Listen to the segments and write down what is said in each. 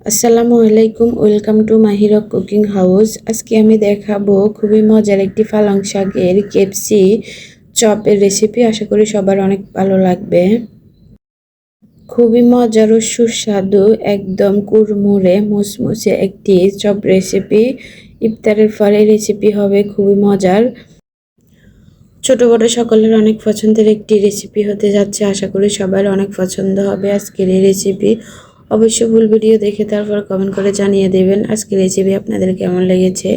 আসসালামু আলাইকুম, welcome to Mahira cooking house. আজকে আমি দেখাবো খুবই মজার একটি পালং শাকের কেপসি চপের রেসিপি। আশা করি সবার অনেক ভালো লাগবে। খুবই মজার ও সুস্বাদু, একদম কুড়মুড়ে মুসমুসে একটি চপ রেসিপি। ইফতারের পরে রেসিপি হবে খুবই মজার। ছোট বড় সকলের অনেক পছন্দের একটি রেসিপি হতে যাচ্ছে। আশা করি সবার অনেক পছন্দ হবে আজকের এই রেসিপি। অবশ্যই ফুল ভিডিও দেখে তারপর কমেন্ট করে জানিয়ে দেবেন আজকের রেসিপি আপনাদের কেমন লেগেছে।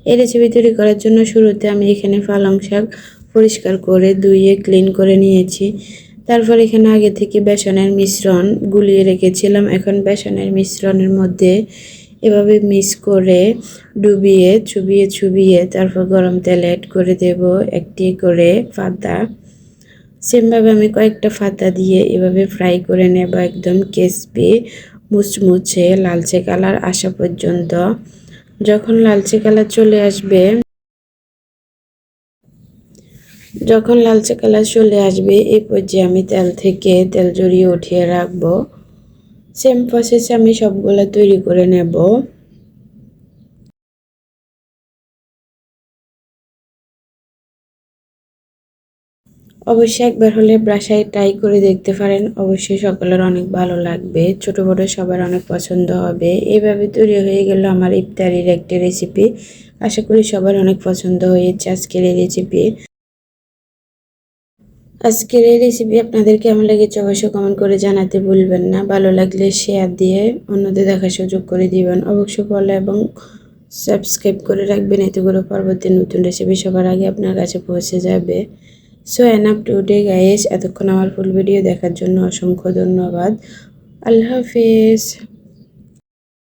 এই রেসিপি তৈরি করার জন্য শুরুতে আমি এখানে পালং শাক পরিষ্কার করে ধুয়ে ক্লিন করে নিয়েছি। তারপর এখানে আগে থেকে বেসনের মিশ্রণ গুলিয়ে রেখেছিলাম। এখন বেসনের মিশ্রণের মধ্যে এভাবে মিক্স করে ডুবিয়ে চুবিয়ে তারপর গরম তেল অ্যাড করে দেব একটি করে পাতা। সেমভাবে আমি কয়েকটা পাতা দিয়ে এভাবে ফ্রাই করে নেব একদম ক্রিসপি মুচমুচে লালচে কালার আসা পর্যন্ত। যখন লালচে কালার চলে আসবে এই পর্যায়ে আমি তেল থেকে তেল ঝরিয়ে উঠিয়ে রাখবো। সেম প্রসেসে আমি সবগুলো তৈরি করে নেব। অবশ্যই একবার হলে বাসায় ট্রাই করে দেখতে পারেন। অবশ্যই সকলের অনেক ভালো লাগবে, ছোট বড় সবার অনেক পছন্দ হবে। এইভাবে তৈরি হয়ে গেল আমার ইফতারির একটি রেসিপি। আশা করি সবার অনেক পছন্দ হয়েছে আজকের এই রেসিপি আপনাদের কেমন লেগেছে অবশ্যই কমেন্ট করে জানাতে ভুলবেন না। ভালো লাগলে শেয়ার দিয়ে অন্যদের দেখার সুযোগ করে দিবেন। অবশ্যই ফলো এবং সাবস্ক্রাইব করে রাখবেন, এতে করে পরবর্তী নতুন রেসিপি সবার আগে আপনার কাছে পৌঁছে যাবে। সো এনাফ টুডে গাইস, এতক্ষণ আমার ফুল ভিডিও দেখার জন্য অসংখ্য ধন্যবাদ। আল্লাহ হাফেজ।